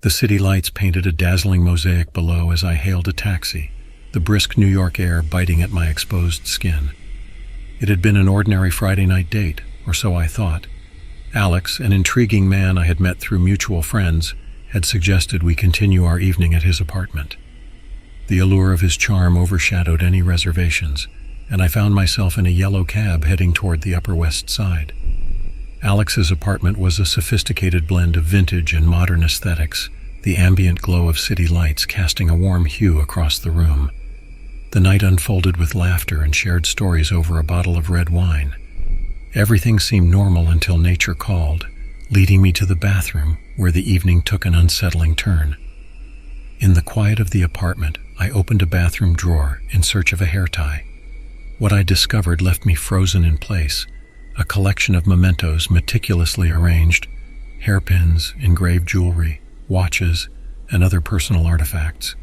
The city lights painted a dazzling mosaic below as I hailed a taxi, the brisk New York air biting at my exposed skin. It had been an ordinary Friday night date, or so I thought. Alex, an intriguing man I had met through mutual friends, had suggested we continue our evening at his apartment. The allure of his charm overshadowed any reservations, and I found myself in a yellow cab heading toward the Upper West Side. Alex's apartment was a sophisticated blend of vintage and modern aesthetics, the ambient glow of city lights casting a warm hue across the room. The night unfolded with laughter and shared stories over a bottle of red wine. Everything seemed normal until nature called, leading me to the bathroom, where the evening took an unsettling turn. In the quiet of the apartment, I opened a bathroom drawer in search of a hair tie. What I discovered left me frozen in place, a collection of mementos meticulously arranged, hairpins, engraved jewelry, watches, and other personal artifacts,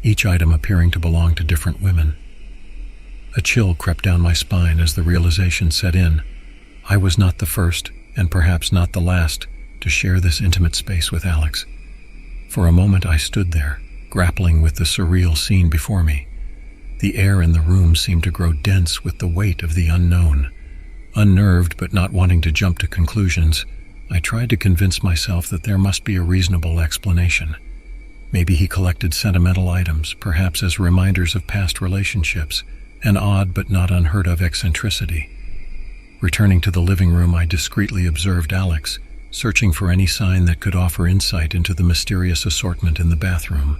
each item appearing to belong to different women. A chill crept down my spine as the realization set in. I was not the first, and perhaps not the last, to share this intimate space with Alex. For a moment I stood there, grappling with the surreal scene before me. The air in the room seemed to grow dense with the weight of the unknown. Unnerved but not wanting to jump to conclusions, I tried to convince myself that there must be a reasonable explanation. Maybe he collected sentimental items, perhaps as reminders of past relationships, an odd but not unheard of eccentricity. Returning to the living room, I discreetly observed Alex, searching for any sign that could offer insight into the mysterious assortment in the bathroom.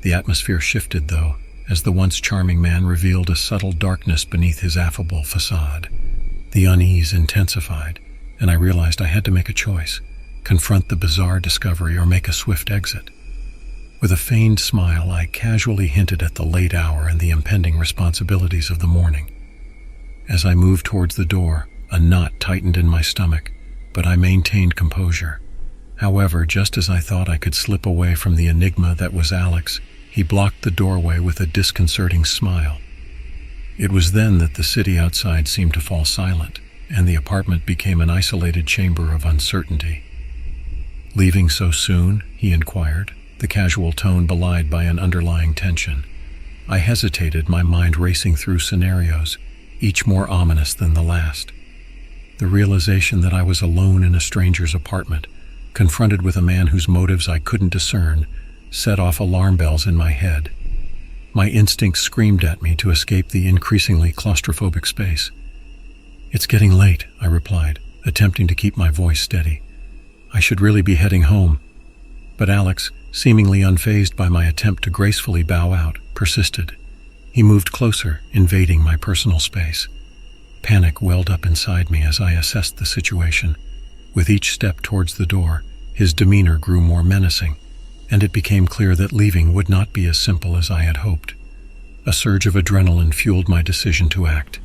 The atmosphere shifted, though, as the once charming man revealed a subtle darkness beneath his affable facade. The unease intensified, and I realized I had to make a choice, confront the bizarre discovery or make a swift exit. With a feigned smile, I casually hinted at the late hour and the impending responsibilities of the morning. As I moved towards the door, a knot tightened in my stomach, but I maintained composure. However, just as I thought I could slip away from the enigma that was Alex, he blocked the doorway with a disconcerting smile. It was then that the city outside seemed to fall silent, and the apartment became an isolated chamber of uncertainty. "Leaving so soon?" he inquired, the casual tone belied by an underlying tension. I hesitated, my mind racing through scenarios, each more ominous than the last. The realization that I was alone in a stranger's apartment, confronted with a man whose motives I couldn't discern, set off alarm bells in my head. My instincts screamed at me to escape the increasingly claustrophobic space. "It's getting late," I replied, attempting to keep my voice steady. "I should really be heading home." But Alex, seemingly unfazed by my attempt to gracefully bow out, persisted. He moved closer, invading my personal space. Panic welled up inside me as I assessed the situation. With each step towards the door, his demeanor grew more menacing, and it became clear that leaving would not be as simple as I had hoped. A surge of adrenaline fueled my decision to act.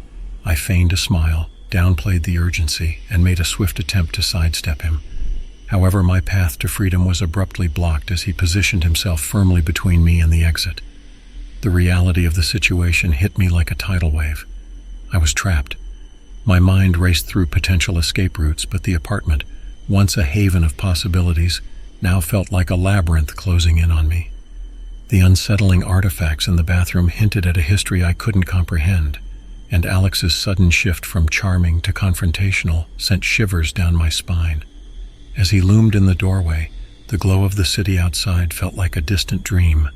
I feigned a smile, downplayed the urgency, and made a swift attempt to sidestep him. However, my path to freedom was abruptly blocked as he positioned himself firmly between me and the exit. The reality of the situation hit me like a tidal wave. I was trapped. My mind raced through potential escape routes, but the apartment, once a haven of possibilities, now felt like a labyrinth closing in on me. The unsettling artifacts in the bathroom hinted at a history I couldn't comprehend, and Alex's sudden shift from charming to confrontational sent shivers down my spine. As he loomed in the doorway, the glow of the city outside felt like a distant dream.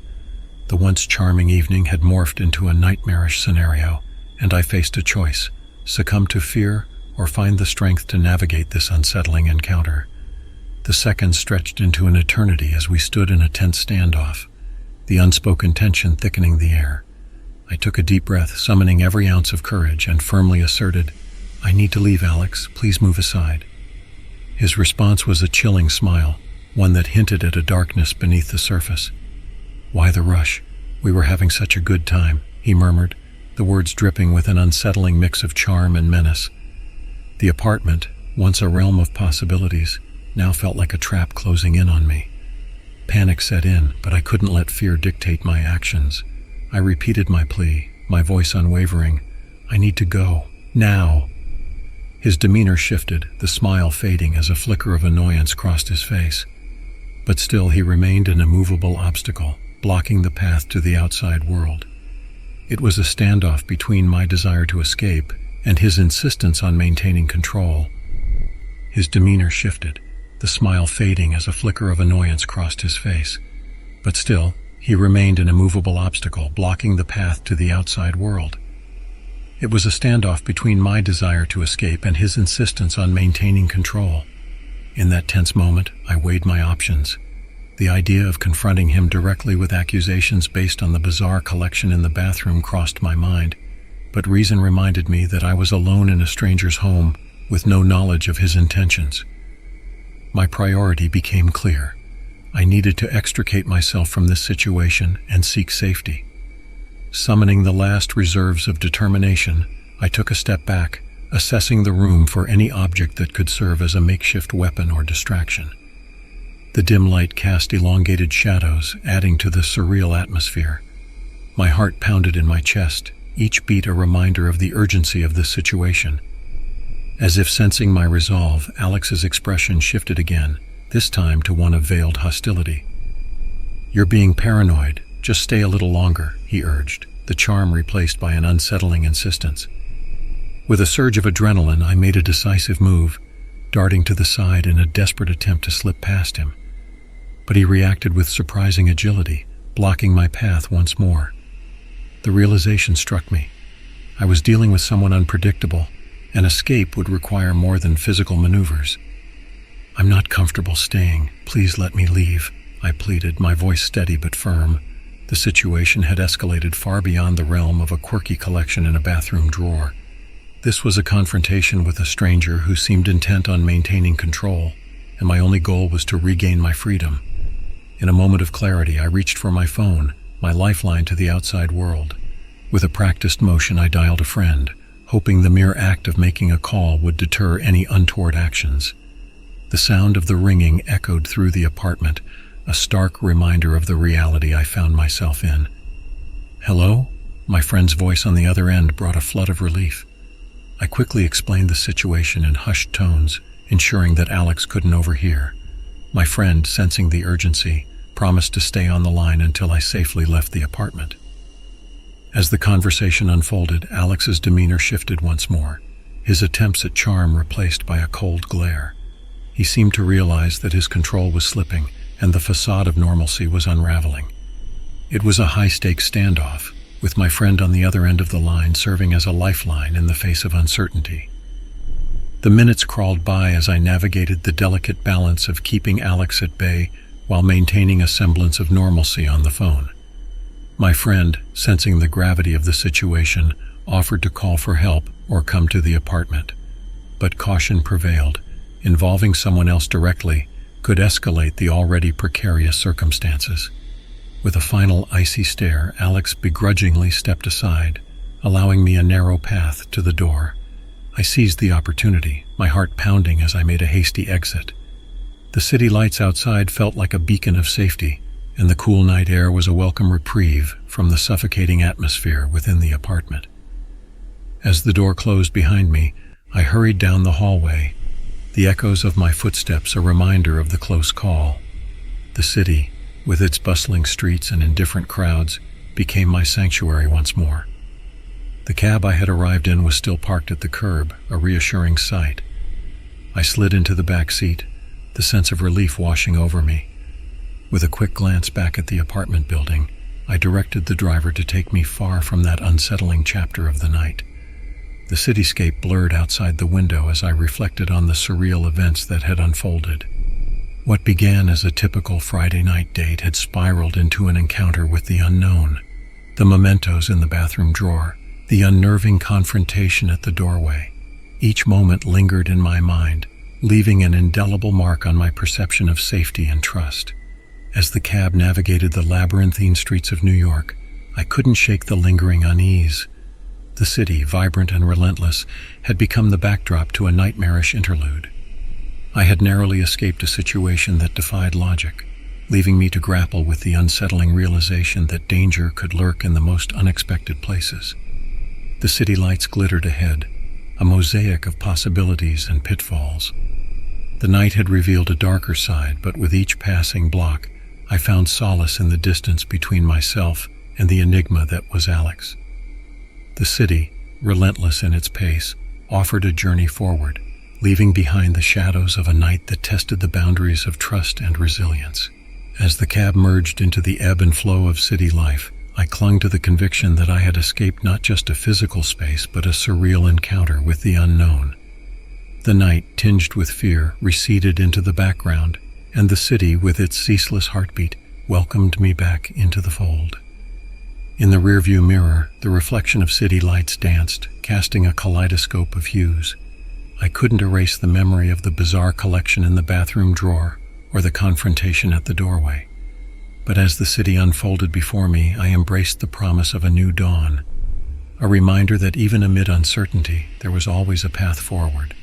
The once charming evening had morphed into a nightmarish scenario, and I faced a choice: succumb to fear or find the strength to navigate this unsettling encounter. The seconds stretched into an eternity as we stood in a tense standoff, the unspoken tension thickening the air. I took a deep breath, summoning every ounce of courage, and firmly asserted, "I need to leave, Alex. Please move aside." His response was a chilling smile, one that hinted at a darkness beneath the surface. "Why the rush? We were having such a good time," he murmured, the words dripping with an unsettling mix of charm and menace. The apartment, once a realm of possibilities, now felt like a trap closing in on me. Panic set in, but I couldn't let fear dictate my actions. I repeated my plea, my voice unwavering. "I need to go. Now." His demeanor shifted, the smile fading as a flicker of annoyance crossed his face. but still he remained an immovable obstacle, blocking the path to the outside world. It was a standoff between my desire to escape and his insistence on maintaining control. His demeanor shifted, the smile fading as a flicker of annoyance crossed his face. But still, he remained an immovable obstacle, blocking the path to the outside world. It was a standoff between my desire to escape and his insistence on maintaining control. In that tense moment, I weighed my options. The idea of confronting him directly with accusations based on the bizarre collection in the bathroom crossed my mind, but reason reminded me that I was alone in a stranger's home with no knowledge of his intentions. My priority became clear. I needed to extricate myself from this situation and seek safety. Summoning the last reserves of determination, I took a step back, assessing the room for any object that could serve as a makeshift weapon or distraction. The dim light cast elongated shadows, adding to the surreal atmosphere. My heart pounded in my chest, each beat a reminder of the urgency of this situation. As if sensing my resolve, Alex's expression shifted again, this time to one of veiled hostility. "You're being paranoid. Just stay a little longer," he urged, the charm replaced by an unsettling insistence. With a surge of adrenaline, I made a decisive move, darting to the side in a desperate attempt to slip past him. But he reacted with surprising agility, blocking my path once more. The realization struck me. I was dealing with someone unpredictable. An escape would require more than physical maneuvers. "I'm not comfortable staying. Please let me leave," I pleaded, my voice steady but firm. The situation had escalated far beyond the realm of a quirky collection in a bathroom drawer. This was a confrontation with a stranger who seemed intent on maintaining control, and my only goal was to regain my freedom. In a moment of clarity, I reached for my phone, my lifeline to the outside world. With a practiced motion, I dialed a friend, hoping the mere act of making a call would deter any untoward actions. The sound of the ringing echoed through the apartment, a stark reminder of the reality I found myself in. "Hello?" My friend's voice on the other end brought a flood of relief. I quickly explained the situation in hushed tones, ensuring that Alex couldn't overhear. My friend, sensing the urgency, promised to stay on the line until I safely left the apartment. As the conversation unfolded, Alex's demeanor shifted once more, his attempts at charm replaced by a cold glare. He seemed to realize that his control was slipping and the facade of normalcy was unraveling. It was a high-stakes standoff, with my friend on the other end of the line serving as a lifeline in the face of uncertainty. The minutes crawled by as I navigated the delicate balance of keeping Alex at bay while maintaining a semblance of normalcy on the phone. My friend, sensing the gravity of the situation, offered to call for help or come to the apartment. But caution prevailed. Involving someone else directly could escalate the already precarious circumstances. With a final icy stare, Alex begrudgingly stepped aside, allowing me a narrow path to the door. I seized the opportunity, my heart pounding as I made a hasty exit. The city lights outside felt like a beacon of safety, and the cool night air was a welcome reprieve from the suffocating atmosphere within the apartment. As the door closed behind me, I hurried down the hallway, the echoes of my footsteps a reminder of the close call. The city, with its bustling streets and indifferent crowds, became my sanctuary once more. The cab I had arrived in was still parked at the curb, a reassuring sight. I slid into the back seat, the sense of relief washing over me. With a quick glance back at the apartment building, I directed the driver to take me far from that unsettling chapter of the night. The cityscape blurred outside the window as I reflected on the surreal events that had unfolded. What began as a typical Friday night date had spiraled into an encounter with the unknown. The mementos in the bathroom drawer, the unnerving confrontation at the doorway. Each moment lingered in my mind, leaving an indelible mark on my perception of safety and trust. As the cab navigated the labyrinthine streets of New York, I couldn't shake the lingering unease. The city, vibrant and relentless, had become the backdrop to a nightmarish interlude. I had narrowly escaped a situation that defied logic, leaving me to grapple with the unsettling realization that danger could lurk in the most unexpected places. The city lights glittered ahead, a mosaic of possibilities and pitfalls. The night had revealed a darker side, but with each passing block, I found solace in the distance between myself and the enigma that was Alex. The city, relentless in its pace, offered a journey forward, leaving behind the shadows of a night that tested the boundaries of trust and resilience. As the cab merged into the ebb and flow of city life, I clung to the conviction that I had escaped not just a physical space, but a surreal encounter with the unknown. The night, tinged with fear, receded into the background, and the city, with its ceaseless heartbeat, welcomed me back into the fold. In the rearview mirror, the reflection of city lights danced, casting a kaleidoscope of hues. I couldn't erase the memory of the bizarre collection in the bathroom drawer or the confrontation at the doorway. But as the city unfolded before me, I embraced the promise of a new dawn, a reminder that even amid uncertainty, there was always a path forward.